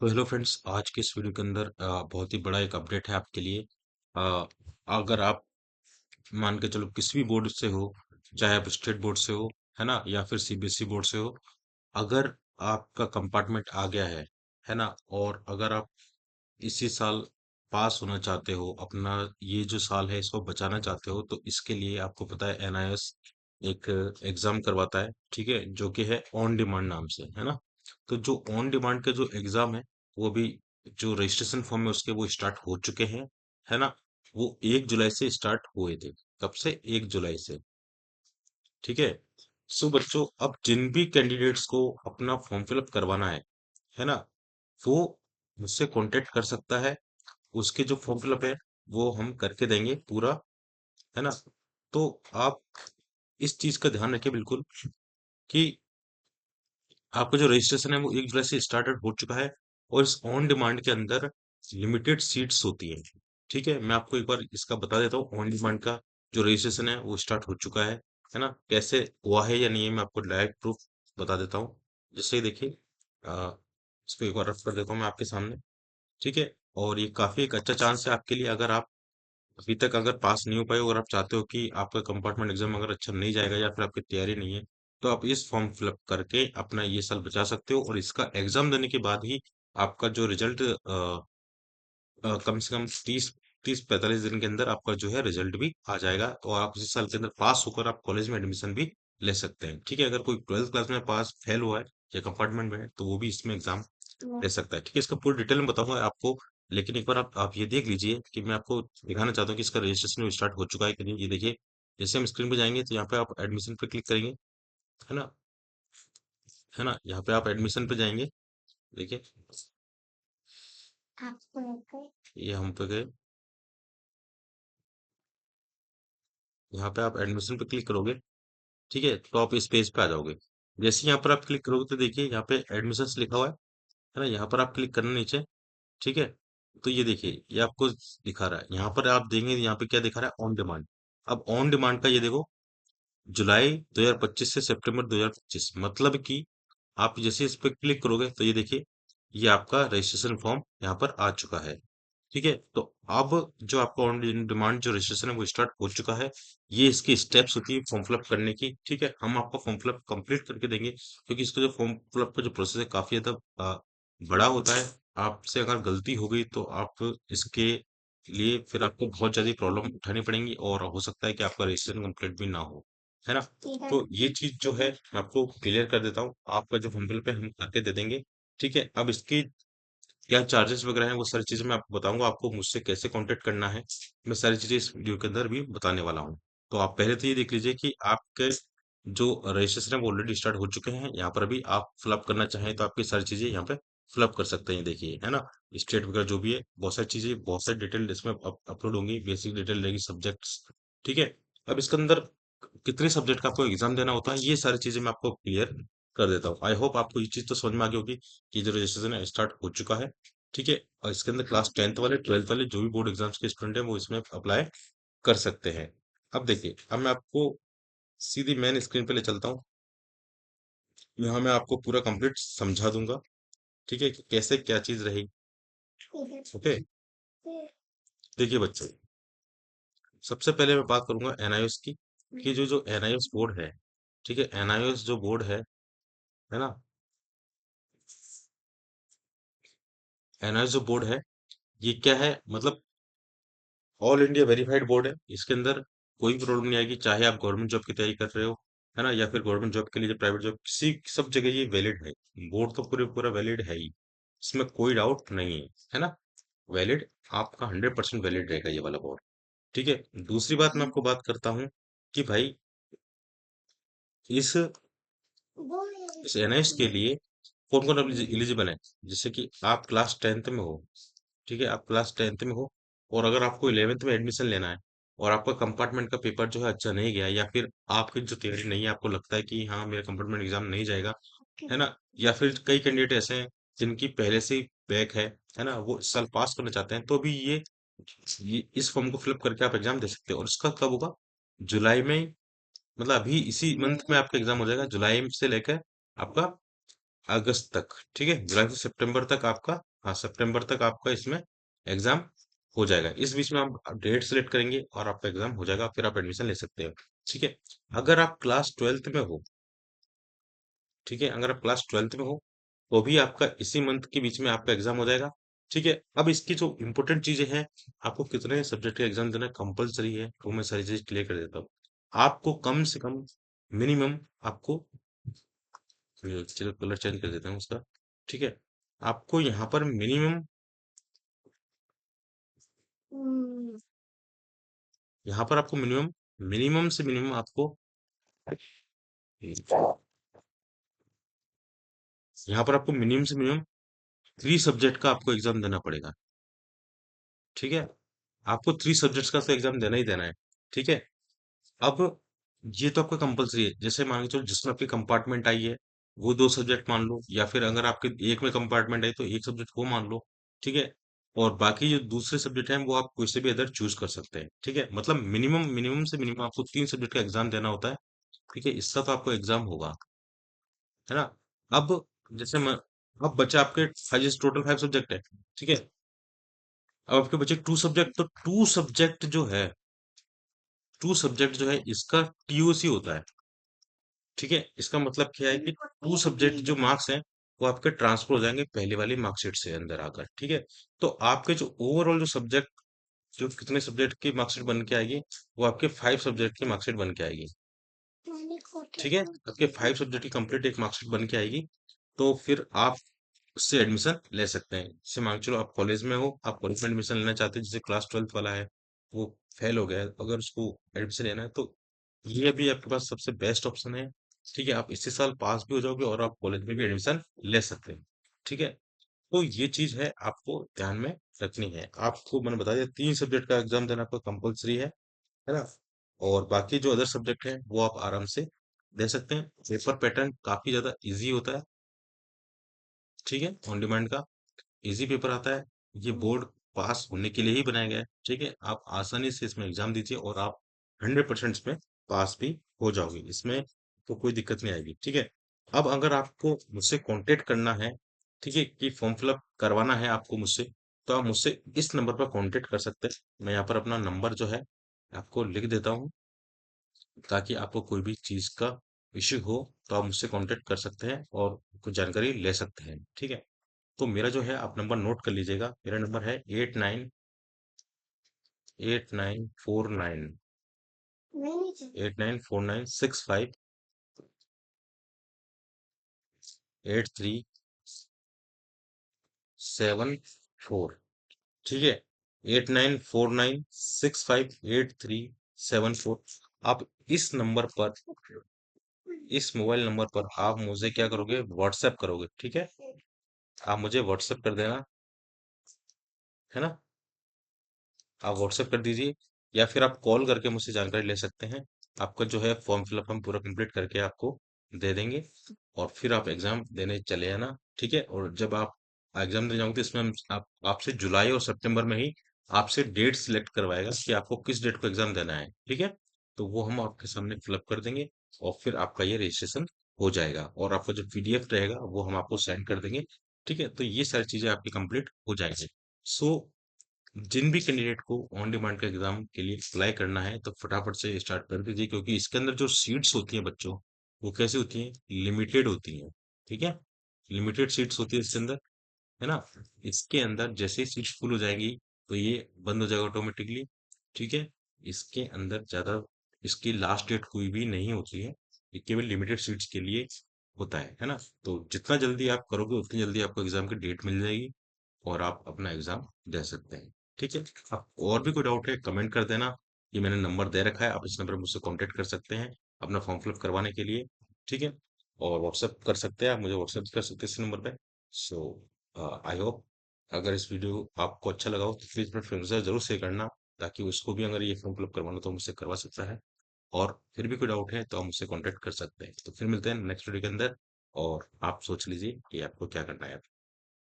तो hello friends, आज के इस वीडियो के अंदर बहुत ही बड़ा एक अपडेट है आपके लिए। अ, अगर आप मान के चलो किसी भी बोर्ड से हो, चाहे आप स्टेट बोर्ड से हो, है ना, या फिर सीबीएसई बोर्ड से हो, अगर आपका कंपार्टमेंट आ गया है ना, और अगर आप इसी साल पास होना चाहते हो, अपना ये जो साल है इसको बचाना चाहते हो, तो इसके लिए आपको पता है एनआईएस एक एग्जाम करवाता है, ठीक है, जो कि है ऑन डिमांड नाम से, है ना। तो जो ऑन डिमांड के जो एग्जाम है, वो भी जो रजिस्ट्रेशन फॉर्म है उसके वो स्टार्ट हो चुके हैं, है ना। वो 1 जुलाई से स्टार्ट हुए थे। कब से? 1 जुलाई से। ठीक है। सो बच्चों, अब जिन भी कैंडिडेट्स को अपना फॉर्म फिलअप करवाना है ना, वो मुझसे कांटेक्ट कर सकता है। उसके जो फॉर्म फिलअप है वो हम करके देंगे पूरा, है ना। तो आप इस चीज का ध्यान रखें बिल्कुल कि आपका जो रजिस्ट्रेशन है वो 1 जुलाई से स्टार्टेड हो चुका है, और इस ऑन डिमांड के अंदर लिमिटेड सीट्स होती हैं। ठीक है, मैं आपको एक बार इसका बता देता हूँ। ऑन डिमांड का जो रजिस्ट्रेशन है वो स्टार्ट हो चुका है ना। कैसे हुआ है या नहीं है, मैं आपको लाइव प्रूफ बता देता हूँ। जैसे देखिए, इसको एक बार रफ कर देता हूँ मैं आपके सामने। ठीक है। और ये काफी एक अच्छा चांस है आपके लिए, अगर आप अभी तक अगर पास नहीं हो पाए हो और आप चाहते हो कि आपका कंपार्टमेंट एग्जाम अगर अच्छा नहीं जाएगा या फिर आपकी तैयारी नहीं है, तो आप इस फॉर्म फिलअप करके अपना ये साल बचा सकते हो, और इसका एग्जाम देने के बाद ही आपका जो रिजल्ट कम से कम 30-45 दिन के अंदर आपका जो है रिजल्ट भी आ जाएगा, और आप इसी साल के अंदर पास होकर आप कॉलेज में एडमिशन भी ले सकते हैं। ठीक है। अगर कोई 12th क्लास में पास फेल हुआ है या कंपार्टमेंट में है, तो वो भी इसमें एग्जाम दे सकता है। ठीक है। इसका पूरी डिटेल में बताऊंगा आपको, लेकिन एक बार आप ये देख लीजिए कि मैं आपको दिखाना चाहता हूँ कि इसका रजिस्ट्रेशन स्टार्ट हो चुका है कि नहीं। ये देखिए, जैसे हम स्क्रीन पे जाएंगे तो यहाँ पे आप एडमिशन पे क्लिक करेंगे, है ना। यहाँ पे आप एडमिशन पे जाएंगे। देखिए, ये हम पे गए। यहाँ पे आप एडमिशन पे क्लिक करोगे, ठीक है, तो आप इस पेज पे आ जाओगे। जैसे ही यहाँ पर आप क्लिक करोगे तो देखिए यहाँ पे एडमिशन्स लिखा हुआ है ना। यहाँ पर आप क्लिक करना नीचे। ठीक है। तो ये देखिए, ये आपको दिखा रहा है। यहाँ पर आप देखेंगे, यहाँ पे क्या दिखा रहा है? On demand. अब ऑन डिमांड का ये देखो, जुलाई 2025 से सितंबर 2025, मतलब कि आप जैसे इस पे क्लिक करोगे तो ये देखिए, ये आपका रजिस्ट्रेशन फॉर्म यहाँ पर आ चुका है। ठीक है। तो अब जो आपका ऑन डिमांड जो रजिस्ट्रेशन है वो स्टार्ट हो चुका है। ये इसकी स्टेप्स होती है फॉर्म फिलअप करने की। ठीक है, हम आपको फॉर्म फिलअप कंप्लीट करके देंगे, क्योंकि इसका जो फॉर्म फिलअप का जो प्रोसेस है काफी ज्यादा बड़ा होता है। आपसे अगर गलती हो गई तो आप इसके लिए फिर आपको बहुत ज्यादा प्रॉब्लम उठानी पड़ेंगी, और हो सकता है कि आपका रजिस्ट्रेशन कंप्लीट भी ना हो, है ना। तो ये चीज जो है मैं आपको क्लियर कर देता हूँ। आपका जो फॉर्म फिलअप है हम करके दे देंगे। ठीक है। अब इसकी क्या चार्जेस वगैरह हैं, वो सारी चीजें मैं आपको बताऊंगा। आपको मुझसे कैसे कांटेक्ट करना है, मैं सारी चीजें इस वीडियो के अंदर भी बताने वाला हूँ। तो आप पहले तो ये देख लीजिए कि आपके जो रजिस्ट्रेशन है वो ऑलरेडी स्टार्ट हो चुके हैं। यहाँ पर अभी आप फिलअप करना चाहें तो आपकी सारी चीजें यहाँ पे फिलअप कर सकते हैं। देखिए, है ना, स्टेट वगैरह जो भी है, बहुत सारी चीजें, बहुत सारी डिटेल इसमें अपलोड होंगी। बेसिक डिटेल रहेगी, सब्जेक्ट्स। ठीक है। अब इसके अंदर कितने सब्जेक्ट का आपको एग्जाम देना होता है, ये सारी चीजें मैं आपको क्लियर कर देता हूँ। आई होप आपको ये चीज तो समझ में आ गई होगी कि जो रजिस्ट्रेशन है स्टार्ट हो चुका है। ठीक है। और इसके अंदर क्लास 10th वाले, 12th वाले जो भी बोर्ड एग्जाम्स के स्टूडेंट हैं वो इसमें अप्लाई कर सकते हैं। अब देखिए, अब मैं आपको सीधी मेन स्क्रीन पे ले चलता हूँ। यहाँ मैं आपको पूरा कंप्लीट समझा दूंगा, ठीक है, कि कैसे क्या चीज रहेगी। ओके। देखिए बच्चों, सबसे पहले मैं बात करूंगा एनआईओएस की, कि जो जो एनआईओएस बोर्ड है, ठीक है, एनआईओएस जो बोर्ड है ना, एनआईओएस जो बोर्ड है, ये क्या है मतलब, ऑल इंडिया वेरीफाइड बोर्ड है। इसके अंदर कोई प्रॉब्लम नहीं आएगी, चाहे आप गवर्नमेंट जॉब की तैयारी कर रहे हो, है ना, या फिर गवर्नमेंट जॉब के लिए प्राइवेट जॉब, किसी सब जगह ये वैलिड है। बोर्ड तो पूरे पूरा वैलिड है ही, इसमें कोई डाउट नहीं है ना। वैलिड, आपका 100% वैलिड रहेगा ये वाला बोर्ड। ठीक है। दूसरी बात मैं आपको बात करता हूँ कि भाई इस इस एनएस के लिए कौन कौन एलिजिबल है। जैसे कि आप क्लास 10th में हो, ठीक है, आप क्लास 10th में हो, और अगर आपको 11th में एडमिशन लेना है, और आपका कंपार्टमेंट का पेपर जो है अच्छा नहीं गया, या फिर आपकी जो तैयारी नहीं है, आपको लगता है कि हाँ मेरा कंपार्टमेंट एग्जाम नहीं जाएगा, है ना, या फिर कई कैंडिडेट ऐसे हैं जिनकी पहले से ही बैक है ना, वो इस साल पास करना चाहते हैं, तो भी ये इस फॉर्म को फिलअप करके आप एग्जाम दे सकते हो। और इसका कब होगा? जुलाई में, मतलब अभी इसी मंथ में आपका एग्जाम हो जाएगा, जुलाई से लेकर आपका अगस्त तक, ठीक है, जुलाई से सितंबर तक आपका, हाँ सितंबर तक आपका इसमें एग्जाम हो जाएगा। इस बीच में आप डेट सेलेक्ट करेंगे और आपका एग्जाम हो जाएगा, फिर आप एडमिशन ले सकते हो। ठीक है, अगर आप क्लास ट्वेल्थ में हो, ठीक है, अगर आप क्लास ट्वेल्थ में हो तो भी आपका इसी मंथ के बीच में आपका एग्जाम हो जाएगा। ठीक है, अब इसकी जो इंपॉर्टेंट चीजें हैं, आपको कितने सब्जेक्ट का एग्जाम देना कंपलसरी है, वो मैं सारी चीज क्लियर कर देता हूँ। आपको कम से कम मिनिमम आपको, चलो कलर चेंज कर देता हूँ उसका। ठीक है, आपको यहाँ पर मिनिमम, यहाँ पर आपको मिनिमम, मिनिमम से मिनिमम आपको, यहाँ पर आपको मिनिमम से मिनिमम 3 सब्जेक्ट का आपको एग्जाम देना पड़ेगा। ठीक है, आपको 3 सब्जेक्ट्स का तो एग्जाम देना ही देना है। ठीक है, अब ये तो आपका कंपलसरी है, जैसे मान के चलो जिसमें आपकी कंपार्टमेंट आई है वो 2 सब्जेक्ट मान लो, या फिर अगर आपके एक में कंपार्टमेंट आई तो एक सब्जेक्ट वो मान लो। ठीक है, और बाकी जो दूसरे सब्जेक्ट हैं वो आप कोई से भी अदर चूज कर सकते हैं। ठीक है, मतलब मिनिमम, मिनिमम से मिनिमम आपको 3 सब्जेक्ट का एग्जाम देना होता है। ठीक है, इसका तो आपको एग्जाम होगा, है ना। अब जैसे मैं, अब बचा आपके फाइव, टोटल 5 सब्जेक्ट है। ठीक है, अब आपके बचे 2 सब्जेक्ट, तो 2 सब्जेक्ट जो है, 2 सब्जेक्ट जो है इसका टीओसी होता है। ठीक है, इसका मतलब क्या है कि 2 सब्जेक्ट जो मार्क्स हैं वो आपके ट्रांसफर हो जाएंगे पहले वाली मार्कशीट से अंदर आकर। ठीक है, तो आपके जो ओवरऑल जो सब्जेक्ट, जो कितने सब्जेक्ट की मार्कशीट बन के आएगी, वो आपके 5 सब्जेक्ट की मार्कशीट बन के आएगी। ठीक है, आपके 5 सब्जेक्ट की कंप्लीट एक मार्कशीट बन के आएगी, तो फिर आप उससे एडमिशन ले सकते हैं। जैसे मान के चलो आप कॉलेज में हो, आप कॉलेज में एडमिशन लेना चाहते हैं, जैसे क्लास ट्वेल्थ वाला है वो फेल हो गया है, अगर उसको एडमिशन लेना है तो ये भी आपके पास सबसे बेस्ट ऑप्शन है। ठीक है, आप इसी साल पास भी हो जाओगे और आप कॉलेज में भी एडमिशन ले सकते हैं। ठीक है, तो ये चीज है आपको ध्यान में रखनी है। आपको मैंने बता दिया 3 सब्जेक्ट का एग्जाम देना आपका कंपलसरी है ना। और बाकी जो अदर सब्जेक्ट है वो आप आराम से दे सकते हैं। पेपर पैटर्न काफी ज्यादा इजी होता है। ठीक है, ऑन डिमांड का इजी पेपर आता है। ये बोर्ड पास होने के लिए ही बनाया गया है। ठीक है, आप आसानी से इसमें एग्जाम दीजिए और आप 100% इसमें पास भी हो जाओगे, इसमें तो कोई दिक्कत नहीं आएगी। ठीक है, अब अगर आपको मुझसे कांटेक्ट करना है, ठीक है, कि फॉर्म फिलअप करवाना है आपको मुझसे, तो आप मुझसे इस नंबर पर कांटेक्ट कर सकते हैं। मैं यहाँ पर अपना नंबर जो है आपको लिख देता हूँ, ताकि आपको कोई भी चीज का इश्यू हो तो आप मुझसे कांटेक्ट कर सकते हैं और कुछ जानकारी ले सकते हैं। ठीक है, तो मेरा जो है आप नंबर नोट कर लीजिएगा। मेरा नंबर है 8949865837 4। ठीक है, 8949658374। आप इस नंबर पर, इस मोबाइल नंबर पर आप मुझे क्या करोगे, व्हाट्सएप करोगे। ठीक है, आप मुझे व्हाट्सएप कर देना, है ना। आप व्हाट्सएप कर दीजिए, या फिर आप कॉल करके मुझसे जानकारी ले सकते हैं। आपका जो है फॉर्म फिलअप हम पूरा कंप्लीट करके आपको दे देंगे, और फिर आप एग्जाम देने चले आना। ठीक है, और जब आप एग्जाम देने जाओगे तो इसमें आप आपसे जुलाई और सितंबर में ही आपसे डेट सिलेक्ट करवाएगा कि आपको किस डेट को एग्जाम देना है। ठीक है, तो वो हम आपके सामने फिलअप कर देंगे, और फिर आपका ये रजिस्ट्रेशन हो जाएगा, और आपका जो पीडीएफ रहेगा वो हम आपको सेंड कर देंगे। ठीक है, तो ये सारी चीजें आपकी कंप्लीट हो जाएंगी। सो जिन भी कैंडिडेट को ऑन डिमांड के एग्जाम के लिए अप्लाई करना है तो फटाफट से स्टार्ट कर दीजिए, क्योंकि इसके अंदर जो सीट्स होती हैं बच्चों, वो कैसी होती हैं, लिमिटेड होती हैं। ठीक है, लिमिटेड सीट्स होती है इसके अंदर, है ना। इसके अंदर जैसे ही सीट्स फुल हो जाएंगी तो ये बंद हो जाएगा ऑटोमेटिकली। ठीक है, इसके अंदर ज्यादा, इसकी लास्ट डेट कोई भी नहीं होती है, ये केवल लिमिटेड सीट्स के लिए होता है ना। तो जितना जल्दी आप करोगे उतनी जल्दी आपको एग्जाम की डेट मिल जाएगी और आप अपना एग्जाम दे सकते हैं। ठीक है, आप और भी कोई डाउट है कमेंट कर देना। ये मैंने नंबर दे रखा है, आप इस नंबर पर मुझसे कांटेक्ट कर सकते हैं अपना फॉर्म फिलअप करवाने के लिए। ठीक है, और व्हाट्सएप कर सकते हैं, आप मुझे व्हाट्सएप कर सकते हैं इस नंबर पे। सो आई होप अगर इस वीडियो आपको अच्छा लगा हो तो प्लीज अपने फ्रेंड्स से जरूर शेयर करना, ताकि उसको भी अगर ये फॉर्म फिलअप करवाना हो तो मुझसे करवा सकता है। और फिर भी कोई डाउट है तो आप मुझसे कांटेक्ट कर सकते हैं। तो फिर मिलते हैं नेक्स्ट वीडियो के अंदर, और आप सोच लीजिए कि आपको क्या करना है।